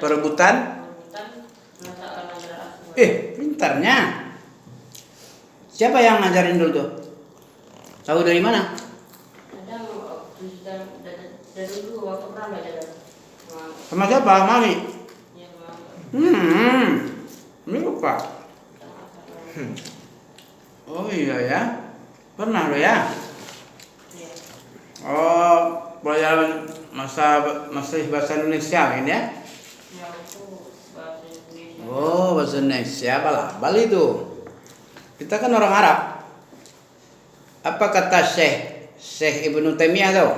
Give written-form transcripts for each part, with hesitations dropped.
Perebutan. Pintarnya. Siapa yang ngajarin dulu tuh? Tahu dari mana? Dari dulu waktu pernah belajar. Sama siapa? Mami. Ya, Mami. Ini lupa. Oh iya ya. Pernah lo ya? Iya. Oh, pelajaran masih bahasa Indonesia ini ya? Ya, itu bahasa Indonesia. Oh, bahasa Indonesia Bali itu. Kita kan orang Arab. Apa kata Syekh Ibnu Taimiyah tahu?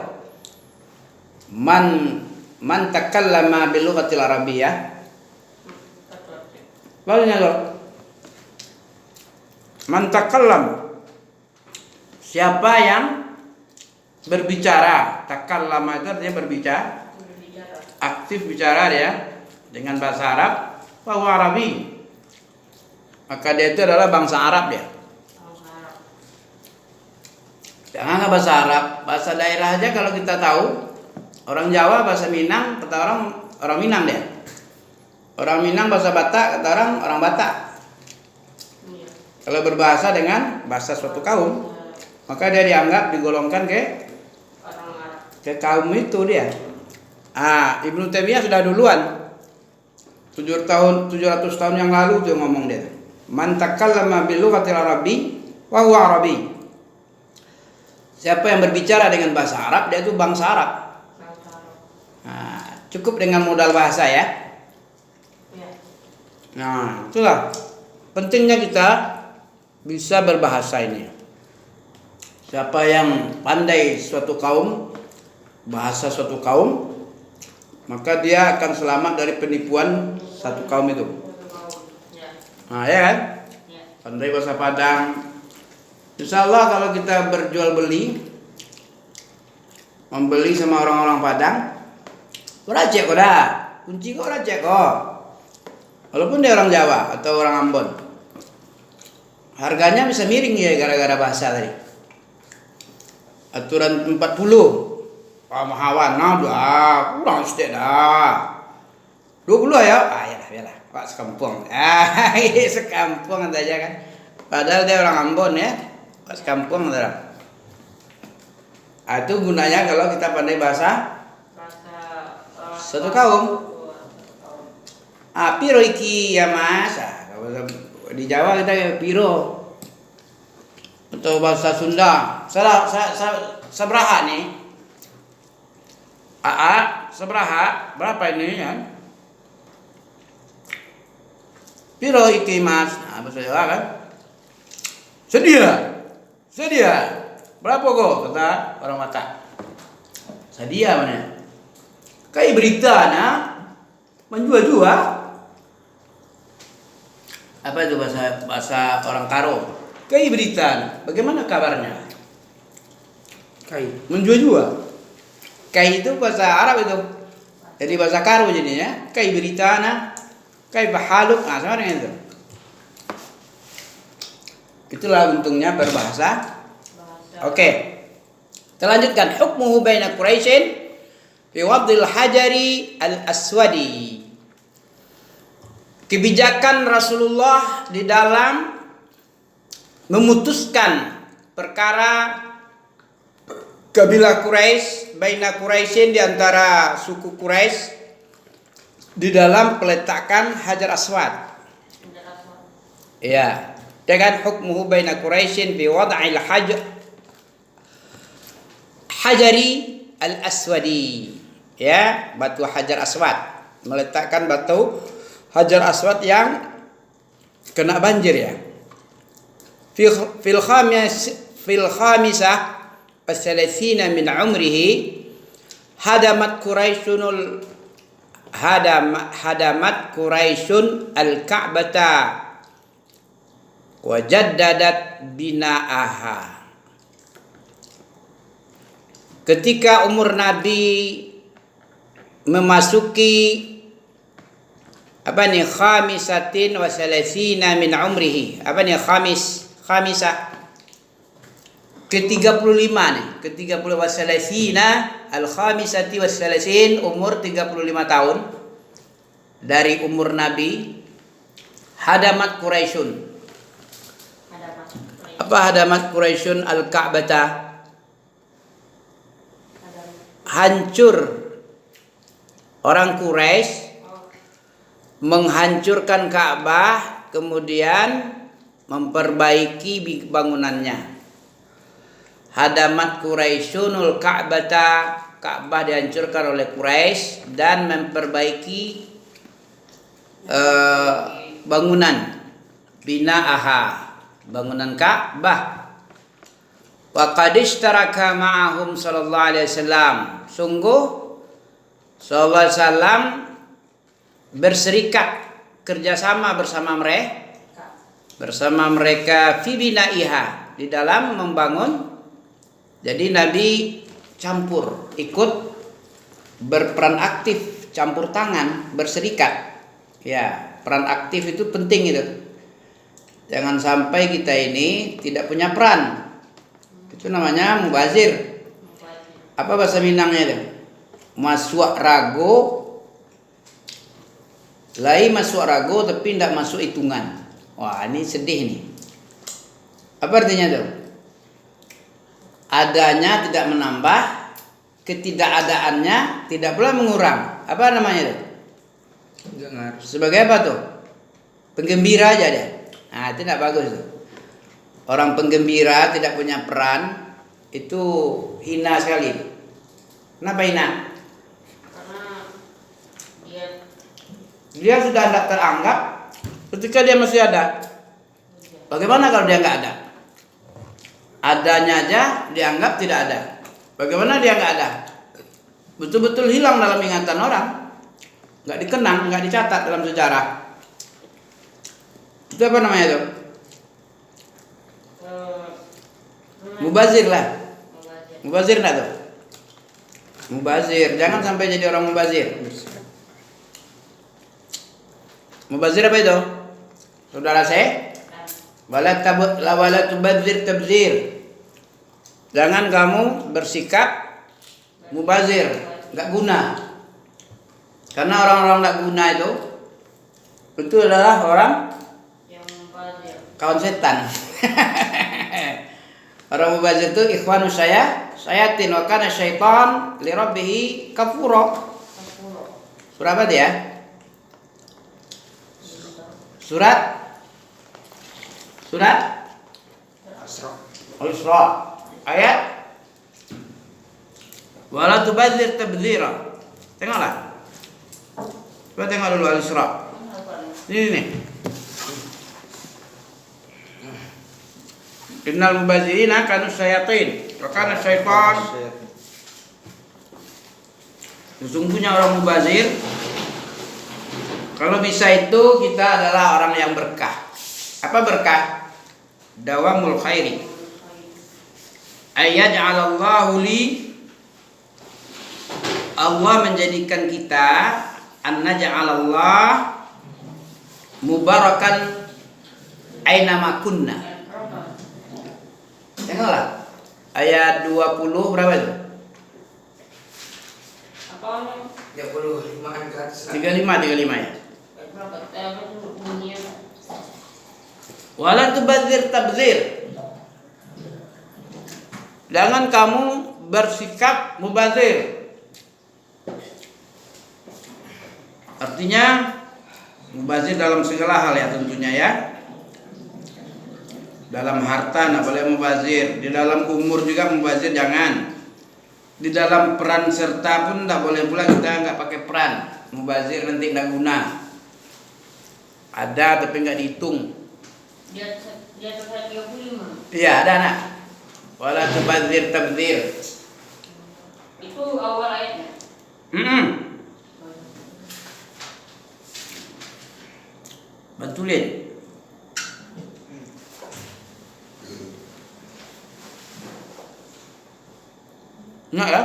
Man takallama bil lughatil arabiyyah. Lalunya lo. Man takallam. Siapa yang berbicara? Takallama itu artinya berbicara. Aktif bicara dia dengan bahasa Arab. Bahwa Arabi. Maka dia itu adalah bangsa Arab dia. Jangan bahasa Arab, bahasa daerah aja kalau kita tahu. Orang Jawa bahasa Minang, kata orang Minang dia. Orang Minang bahasa Batak, kata orang Batak. Kalau berbahasa dengan bahasa suatu kaum, maka dia dianggap digolongkan ke kaum itu dia. Ibnu Taimiyah sudah duluan. 700 tahun yang lalu tuh ngomong dia. Man takallama bil lughatil arabi wa huwa arabi. Siapa yang berbicara dengan bahasa Arab, dia itu bangsa Arab. Cukup dengan modal bahasa ya. Nah, itulah pentingnya kita bisa berbahasa ini. Siapa yang pandai suatu kaum, bahasa suatu kaum, maka dia akan selamat dari penipuan satu kaum itu. Nah, ya kan? Pandai bahasa Padang. Insya Allah kalau kita berjual beli, membeli sama orang-orang Padang, racek kok dah, kunci kok racek kok. Walaupun dia orang Jawa atau orang Ambon, harganya bisa miring ya gara-gara bahasa tadi. Aturan 40, mahawan, nah kurang sedikit dah. 20 ya, yalah, Pak sekampung. Sekampung aja kan. Padahal dia orang Ambon ya, Pak sekampung adalah. Itu gunanya kalau kita pandai bahasa satu kaum. Piro iki ya Mas. Di Jawa kita piro. Atau bahasa Sunda. Sebraha nih. Sebraha, berapa ini ya? Piro iki Mas. Bahasa Jawa kan? Sedia. Berapa kok kata orang Batak? Sedia mana? Kayak berita menjual-jual. Apa itu bahasa orang Karo? Kayak berita. Bagaimana kabarnya? Kayak menjual-jual. Kayak itu bahasa Arab itu. Jadi bahasa Karo jadinya. Kayak berita kayak bahaluk. Sama dengan itu. Itulah untungnya berbahasa. Oke. Kita lanjutkan. Hukmuhu baina Quraisyin fi wadil hajari al-aswadi. Kebijakan Rasulullah di dalam memutuskan perkara kabilah Quraisy, baina Quraisyin di antara suku Quraisy di dalam peletakan Hajar Aswad. Iya. Dengan hukmuhu baina Quraisyin fi wad'il hajari al-aswadi. Ya, batu Hajar Aswad. Meletakkan batu Hajar Aswad yang kena banjir ya. Fil khamisah as-salasina min umrihi hadamat Quraisyun al-Ka'bata wa jaddadat bina'aha. Ketika umur Nabi memasuki khamisatin wa salasina min umrihi. Khamisah ke-35 nih. Ke-30 wa salasina al-khamisati wa salasin, umur 35 tahun. dari umur Nabi, hadamat Quraisyun. Ada apa? Apa hadamat Quraisyun al-Ka'bata? Ada. Hancur orang Quraisy Oh, menghancurkan Ka'bah, kemudian memperbaiki bangunannya. Hadamat Quraisyunul Ka'bata, Ka'bah dihancurkan oleh Quraisy dan memperbaiki bangunan bina'aha, bangunan Ka'bah. Wa qad ishtaraka ma'ahum sallallahu alaihi wasallam. Sungguh sallallahu alaihi wasallam berserikat kerjasama bersama mereka fi bina'iha, di dalam membangun. Jadi Nabi campur, ikut berperan aktif, campur tangan, berserikat. Ya, peran aktif itu penting itu. Jangan sampai kita ini tidak punya peran. Itu namanya mubazir. Apa bahasa Minangnya itu? Masuk rago, masuk rago tapi tidak masuk hitungan. Wah, ini sedih nih. Apa artinya tuh? Adanya tidak menambah, ketidakadaannya tidak pula mengurang. Apa namanya tuh? Sebagai apa tuh? Penggembira aja dia. Nah, itu tidak bagus tuh. Orang penggembira tidak punya peran itu hina sekali. Kenapa hina? karena Dia sudah tidak teranggap ketika dia masih ada. Bagaimana kalau dia nggak ada? Adanya aja dianggap tidak ada. Bagaimana dia nggak ada? Betul-betul hilang dalam ingatan orang. Nggak dikenang, nggak dicatat dalam sejarah. Itu apa namanya itu? Mubazir lah. Mubazir enggak tuh? Mubazir, jangan sampai jadi orang mubazir. Mubazir apa itu? Saudara saya? Wala tubadzir tabzir. Jangan kamu bersikap mubazir, enggak guna. Karena orang-orang enggak guna itu adalah orang yang mubazir. kawan setan. Orang mubazir itu ikhwanu sayatin wa kana syaitan li rabbih kafura. Surah apa dia? Surat Al-Isra. Ayat wala tubadzir tabdzira. Tengoklah. Coba tengok dulu Al-Isra. Ini nih. Innal mubazirina kanu syayatin wa kana syaitan. Sesungguhnya orang mubazir, kalau bisa itu kita adalah orang yang berkah. Apa berkah? Dawamul khairi. Ayyaj'alallahu li, Allah menjadikan kita, an naj'alallah mubarakan aina ma kunna. Tengoklah ayat 20 berapa itu? Apa namanya? 35 ya. Berapa? Apa tuh bunyinya? Wala tubadzir tabzir. Jangan kamu bersikap mubazir. Artinya mubazir dalam segala hal ya tentunya ya. Dalam harta tidak boleh mubazir. Di dalam umur juga mubazir jangan. Di dalam peran serta pun tidak boleh pula kita nggak pakai peran. Mubazir nanti tidak guna. Ada tapi nggak dihitung. Di atas 35. Iya ada anak. Wala tubadzir tabdzir. Itu awal ayatnya. Betulin. Enggak ya?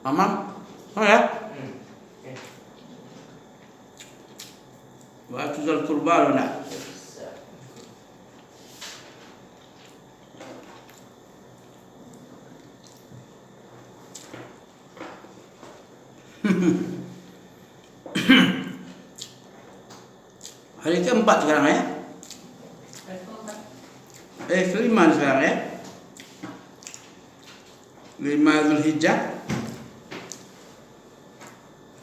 Mama? Oh ya? Waktu zal kurba lo nak? Hari keempat sekarang ya. Hari keempat. Kelima sekarang ya. 5 Zulhijjah.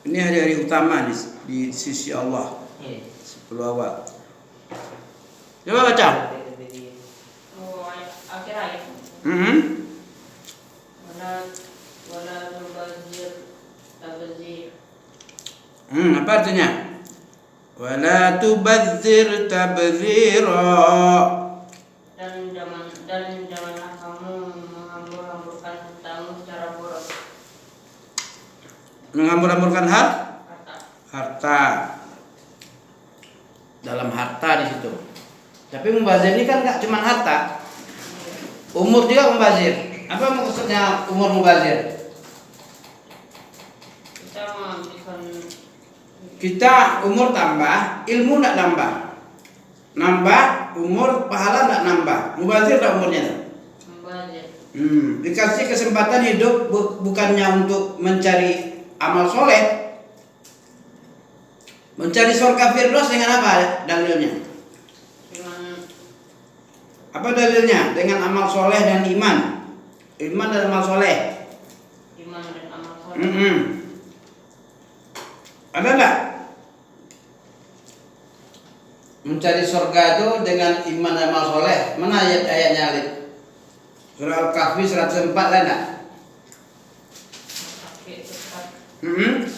Ini hari-hari utama di sisi Allah. 10 awal. Coba baca. Oh, akhir ayat. Wala tubazir tabzir. Apa artinya? Wala tubadzir tabdzira. Dan janganlah kamu menghambur-hamburkan hartamu secara boros. Menghambur-hamburkan Harta. harta. Dalam harta di situ. Tapi mubazir ini kan nggak cuma harta. Umur juga mubazir. Apa maksudnya umur mubazir? Kita umur tambah, ilmu nggak nambah. Nambah umur, pahala nggak nambah. Mubazir tak umurnya tuh? Mubazir. Dikasih kesempatan hidup bukannya untuk mencari amal soleh, mencari surga firdaus dengan apa dalilnya? Apa dalilnya? Dengan amal soleh dan iman. Iman dan amal soleh. Iman dan amal soleh. Ada enggak? Mencari surga itu dengan iman dan amal soleh. Mana ayat-ayatnya Alif? Surah Al-Kahfi 104 ada enggak? Ini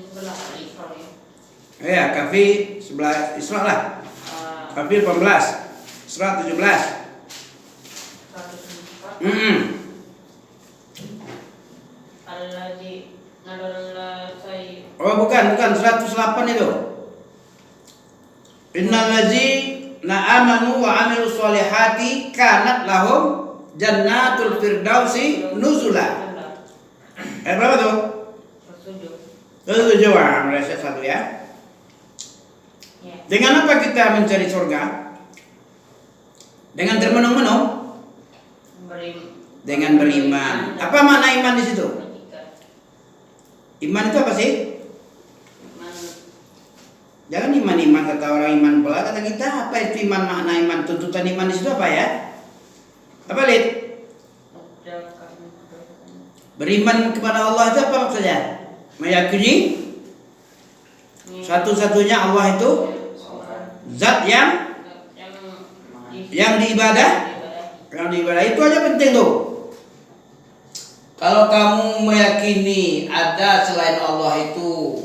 sebelah Al-Isra ya. Iya, Kahfi sebelah Isra lah. Kahfi 18, Isra 17. 104. Alladzi nadalla say. Oh bukan 108 itu. Innal ladzina amanu wa amilus solihati kanat lahum jannatul firdausi nuzula. Berapa tuh? 7. Meleset 1 ya. Dengan apa kita mencari surga? Dengan termenung-menung? Dengan beriman. Apa makna iman di situ? Iman itu apa sih? Jangan iman kata orang iman pula kata kita. Apa itu iman, makna iman, tuntutan iman di situ apa ya? Apa Lid? Beriman kepada Allah itu apa maksudnya? Meyakini satu-satunya Allah itu zat yang diibadah. Yang diibadah itu aja penting tuh. Kalau kamu meyakini ada selain Allah itu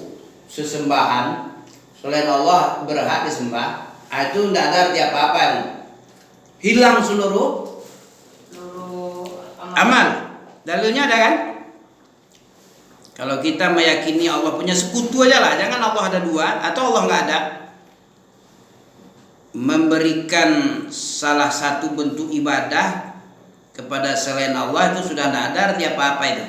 sesembahan, selain Allah berhak disembah, itu tidak ada arti apa-apa nih. Hilang seluruh amal. Dalilnya ada kan? Kalau kita meyakini Allah punya sekutu aja lah, jangan Allah ada 2 atau Allah nggak ada. Memberikan salah satu bentuk ibadah kepada selain Allah itu sudah tidak ada arti apa-apa itu.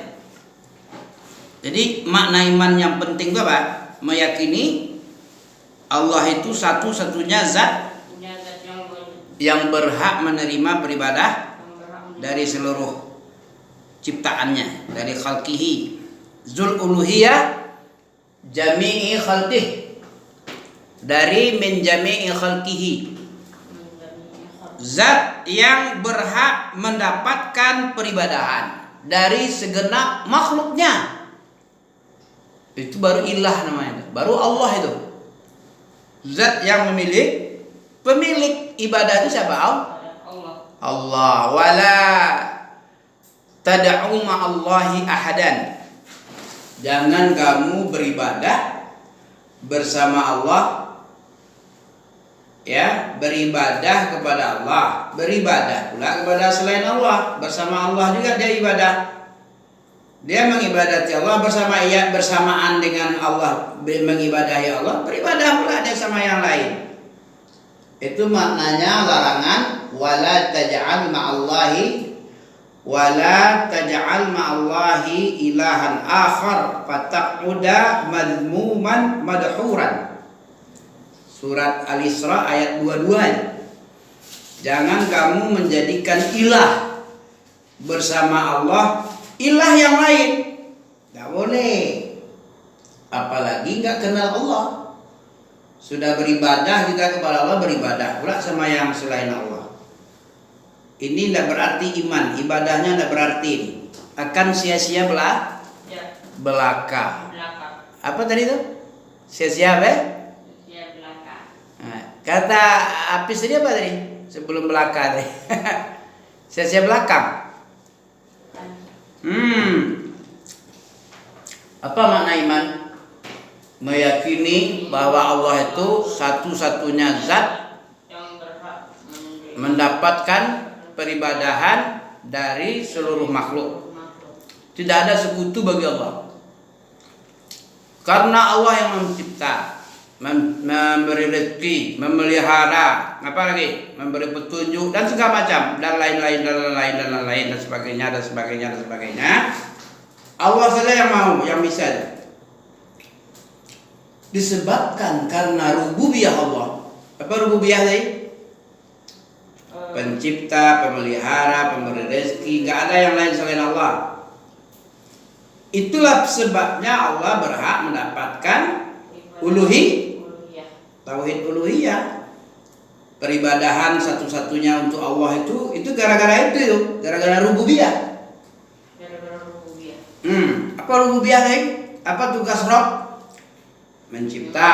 Jadi makna iman yang penting itu apa? Meyakini Allah itu satu-satunya zat yang berhak menerima beribadah dari seluruh ciptaannya, dari khalqihi, zul uluhiyah jami'i khalqih, dari min jami'i khalqihi, zat yang berhak mendapatkan peribadahan dari segenap makhluknya. Itu baru ilah namanya, baru Allah itu. Zat yang pemilik ibadah itu siapa? Allah. Wala tad'u ma'allahi ahadan. Jangan kamu beribadah bersama Allah, ya, beribadah kepada Allah, beribadah pula kepada selain Allah. Bersama Allah juga dia ibadah. Dia mengibadati Allah bersamaan dengan Allah mengibadahi Allah, beribadah pula dia sama yang lain. Itu maknanya larangan wala taj'al ma'allahi ilahan akhar fataquda madmuman madhuran. Surat Al-Isra ayat 22. Jangan kamu menjadikan ilah bersama Allah ilah yang lain. Tidak boleh. Apalagi nggak kenal Allah. Sudah beribadah kita kepada Allah, beribadah pula sama yang selain Allah. Ini tidak berarti iman, ibadahnya tidak berarti ini. Akan sia-sia belaka. Belaka. Apa tadi itu? Sia-sia apa? Sia belaka. Nah, kata Apis tadi apa tadi? Sebelum belaka tadi. Sia-sia belakang. Apa makna iman? Meyakini bahwa Allah itu satu-satunya zat Yang berhak mendapatkan peribadahan dari seluruh makhluk. Tidak ada sekutu bagi Allah. Karena Allah yang mencipta, memberi rezeki, memelihara, apa lagi? Memberi petunjuk dan segala macam dan lain-lain dan sebagainya. Allah saja yang mau, yang bisa. Disebabkan karena rububiyah Allah. Apa rububiyah tadi? Pencipta, pemelihara, pemberi rezeki, nggak ada yang lain selain Allah. Itulah sebabnya Allah berhak mendapatkan tauhid uluhiyah. Peribadahan satu-satunya untuk Allah itu gara-gara itu, gara-gara rububiyah. Apa rububiyah tadi? Apa tugas Rabb? Mencipta,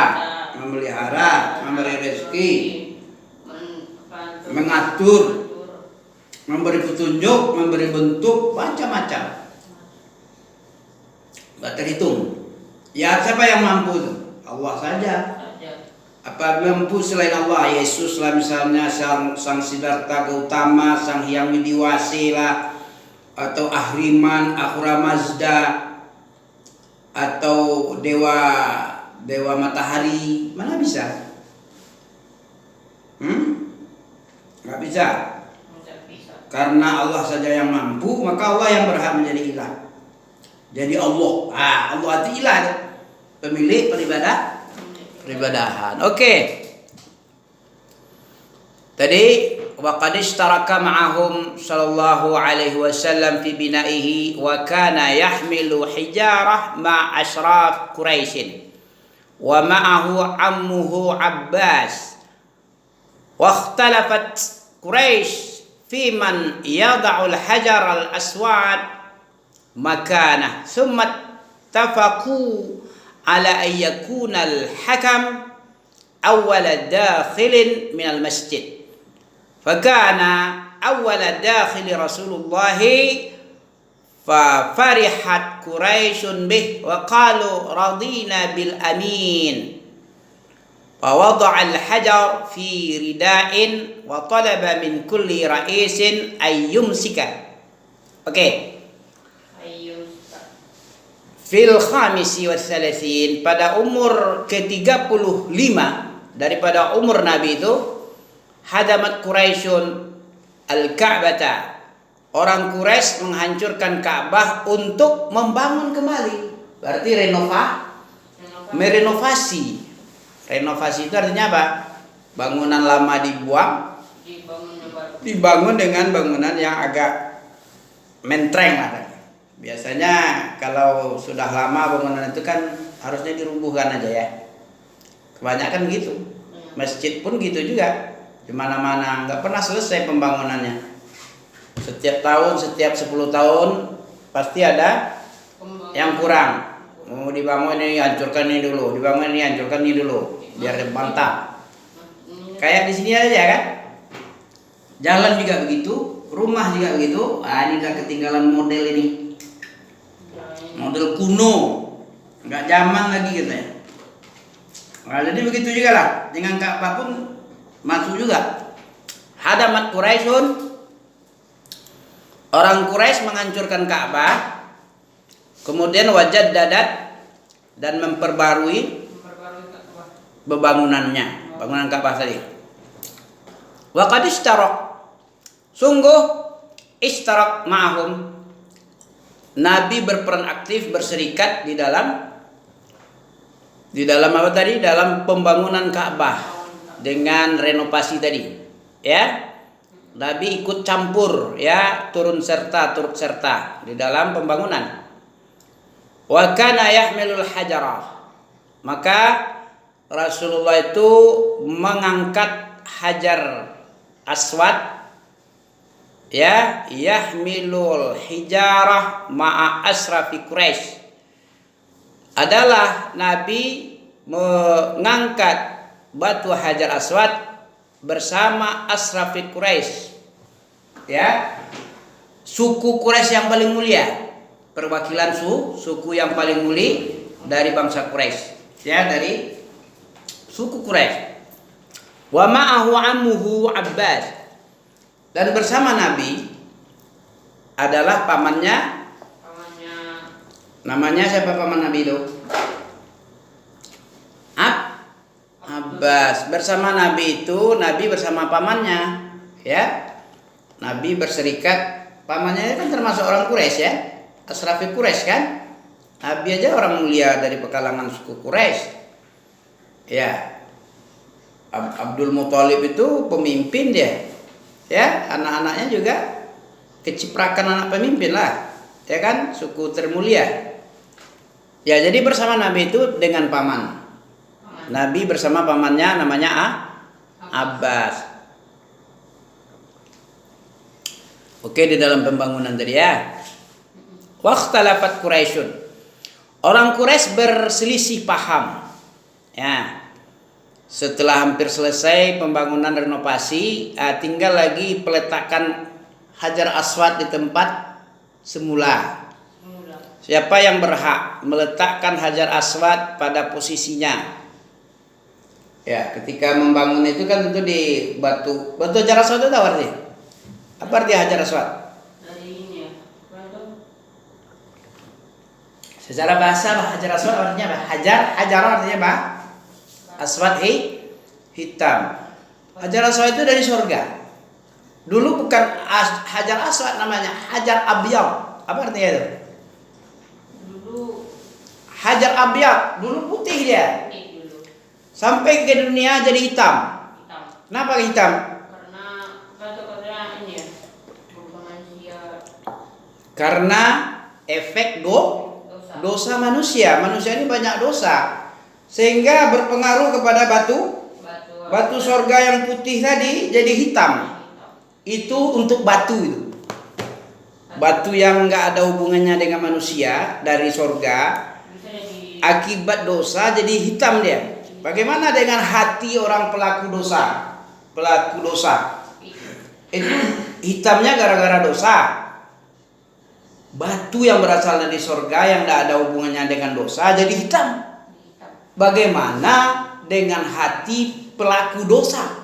memelihara, memberi rezeki, mengatur, memberi petunjuk, memberi bentuk, macam-macam. Nggak terhitung. Ya siapa yang mampu itu? Allah saja. Apa mampu selain Allah? Yesus lah misalnya, sang Siddhartha Gautama, sang Hyang Widiwasi lah, atau Ahriman, Ahura Mazda, atau dewa matahari, mana bisa? Nggak bisa. Karena Allah saja yang mampu, maka Allah yang berhak menjadi ilah. Jadi Allah, Allah itu ilah, pemilik peribadahan. Oke. Tadi waqad ishtaraka ma'ahum sallallahu alaihi wasallam fi bina'ihi wa kana yahmilu hijarah ma ashraf Quraisy wa ma'ahu ammuhu Abbas wa ikhtalafat Quraisy fi man yada'u al-hajar al-aswad makanah thumma tafaqu ala an yakuna al-hakam awwal dakhilin min al-masjid فكان أول داخل رسول الله ففرحت قريش به وقالوا رضينا بالأمين فوضع الحجر في رداء وطلب من كل رئيس أن يمسكه. Fil khamisi wa thalathin, pada umur ke-35 daripada umur Nabi itu, hadamat Quraisyun al-Ka'bata, orang Quraisy menghancurkan Ka'bah untuk membangun kembali. Berarti merenovasi. Renovasi itu artinya apa? Bangunan lama dibuang, dibangun dengan bangunan yang agak mentereng lah. Biasanya kalau sudah lama bangunan itu kan harusnya dirubuhkan aja ya. Kebanyakan gitu. Masjid pun gitu juga. Di mana-mana nggak pernah selesai pembangunannya. Setiap tahun, setiap 10 tahun pasti ada yang kurang. Mau dibangun ini, hancurkan ini dulu, dibangun ini, hancurkan ini dulu, biar mantap. Kayak di sini aja kan. Jalan juga begitu, rumah juga begitu. Ini udah ketinggalan model ini. Model kuno, nggak zaman lagi gitu ya. Nah, jadi begitu juga lah. Dengan Ka'bah pun masuk juga. Hadamat Quraisyun, orang Quraisy menghancurkan Ka'bah, kemudian wajad dadat dan memperbarui bangunannya, bangunan Ka'bah tadi. Wa qad ishtarak, sungguh ishtarak ma'ahum, Nabi berperan aktif, berserikat di dalam apa tadi? Dalam pembangunan Ka'bah. Dengan renovasi tadi, ya, Nabi ikut campur, ya, turut serta di dalam pembangunan. Wa kana yahmilul hajarah, maka Rasulullah itu mengangkat Hajar Aswad, ya, yahmilul hijarah ma'a asrafi Quraisy. Adalah Nabi mengangkat batu Hajar Aswad bersama asrafi Quraisy, ya, suku Quraisy yang paling mulia, perwakilan suku yang paling mulia dari bangsa Quraisy, ya, dari suku Quraisy. Wa ma'ahu ammuhu Abbas, dan bersama Nabi adalah pamannya. Namanya siapa paman Nabi itu? Abbas. Bersama Nabi itu, Nabi bersama pamannya, ya. Nabi berserikat, pamannya kan termasuk orang Quraisy, ya, asrafi Quraisy kan. Nabi aja orang mulia dari pekalangan suku Quraisy, ya. Abdul Muthalib itu pemimpin dia, ya, anak-anaknya juga keciprakan anak pemimpin lah, ya kan, suku termulia. Ya, jadi bersama Nabi itu dengan paman. Nabi bersama pamannya namanya Abbas. Oke, di dalam pembangunan tadi, ya. Waqtalafat Quraisyun. Orang Quraisy berselisih paham, ya. Setelah hampir selesai pembangunan renovasi, tinggal lagi peletakan Hajar Aswad di tempat semula. Siapa yang berhak meletakkan Hajar Aswad pada posisinya? Ya, ketika membangun itu kan tentu di batu Hajar Aswad itu tahu artinya? Apa arti Hajar Aswad? Secara bahasa Hajar Aswad artinya apa? Hajar artinya apa? Aswad hitam. Hajar Aswad itu dari surga. Dulu bukan Hajar Aswad namanya, Hajar Abyad. Apa artinya itu? Dulu Hajar Abyad, dulu putih dia. Sampai ke dunia jadi hitam. Kenapa hitam? Karena ini ya, karena efek dosa manusia. Manusia ini banyak dosa. Sehingga berpengaruh kepada batu sorga yang putih tadi jadi hitam. Itu untuk batu itu. Batu yang nggak ada hubungannya dengan manusia dari sorga, akibat dosa jadi hitam dia. Bagaimana dengan hati orang pelaku dosa? Pelaku dosa itu hitamnya gara-gara dosa. Batu yang berasal dari sorga yang nggak ada hubungannya dengan dosa jadi hitam. Bagaimana dengan hati pelaku dosa?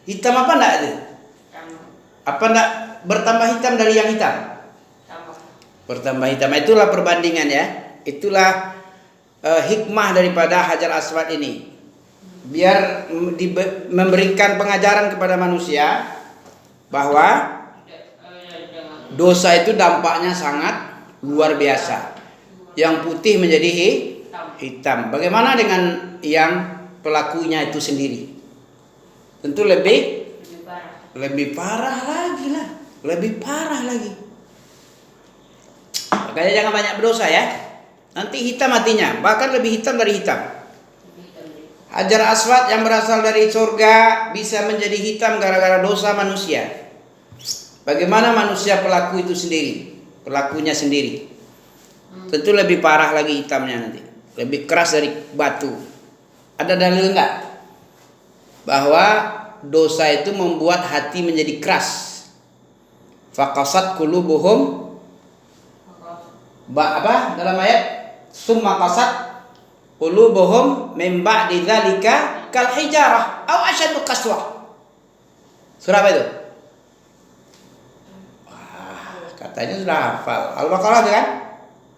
Hitam apa enggak itu? Apa enggak bertambah hitam dari yang hitam? Bertambah hitam. Itulah perbandingan, ya. Itulah hikmah daripada Hajar Aswad ini. Biar memberikan pengajaran kepada manusia bahwa dosa itu dampaknya sangat luar biasa. Yang putih menjadi hitam. Bagaimana dengan yang pelakunya itu sendiri? Tentu lebih parah lagi lah. Lebih parah lagi. Makanya jangan banyak berdosa, ya. Nanti hitam hatinya, bahkan lebih hitam dari hitam. Hajar Aswad yang berasal dari surga bisa menjadi hitam gara-gara dosa manusia. Bagaimana manusia pelaku itu sendiri? Pelakunya sendiri. Tentu lebih parah lagi hitamnya nanti. Lebih keras dari batu. Ada dalil enggak bahwa dosa itu membuat hati menjadi keras? Faqasat qulubuhum apa dalam ayat summa qasat qulubuhum min ba'di dzalika kal hijarah aw asyaddu qaswa. Surah apa itu? Katanya sudah hafal. Al-Baqarah kan?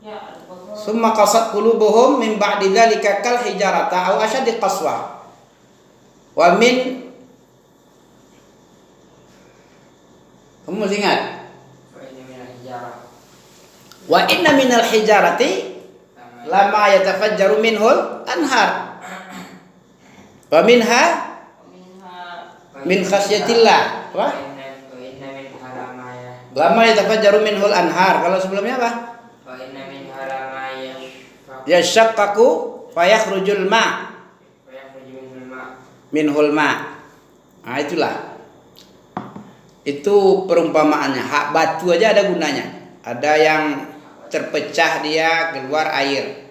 Ya, Al-Baqarah. Summa qasat qulubuhum min ba'di dzalika kal hijarata aw asyaddu qaswa. Wa min, kamu masih ingat? Wa inna minal hijarati lama yatafajjaru minhul anhar. Wa minha min khasyatillah. Wa lama yatafajjaru minhul anhar. Kalau sebelumnya apa? Wa inna min harama yashaqqaqu fayakhrujul ma. minhul ma. Nah, itulah. Itu perumpamaannya. Hak batu aja ada gunanya. Ada yang terpecah dia keluar air.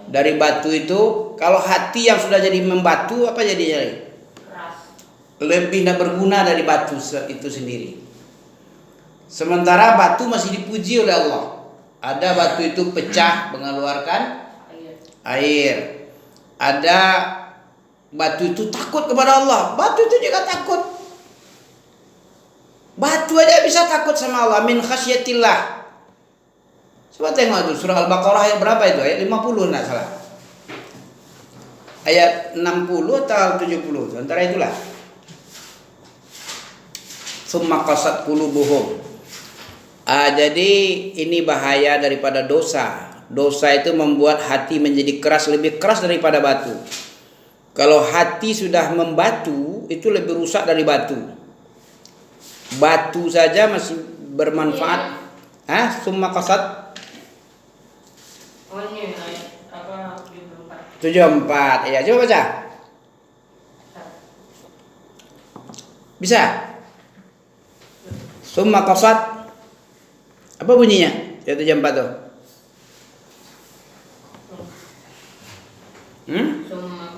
Dari batu itu, kalau hati yang sudah jadi membatu apa jadinya? Keras. Lebih tidak berguna dari batu itu sendiri. Sementara batu masih dipuji oleh Allah. Ada batu itu pecah mengeluarkan air. Ada batu itu takut kepada Allah. Batu itu juga takut. Batu aja bisa takut sama Allah. Min khasyatillah. Coba tengok itu surah Al-Baqarah ayat berapa itu? Ayat 50 enggak salah. Ayat 60 atau 70. Antara itulah. Summa qasat qulubuhum. Jadi ini bahaya daripada dosa. Dosa itu membuat hati menjadi keras, lebih keras daripada batu. Kalau hati sudah membatu, itu lebih rusak dari batu. Batu saja masih bermanfaat. Summa qasat. Oh ini apa 74. 74. Ya, coba baca. Bisa? Summa qasat. Apa bunyinya? Ya 74 tuh. Summa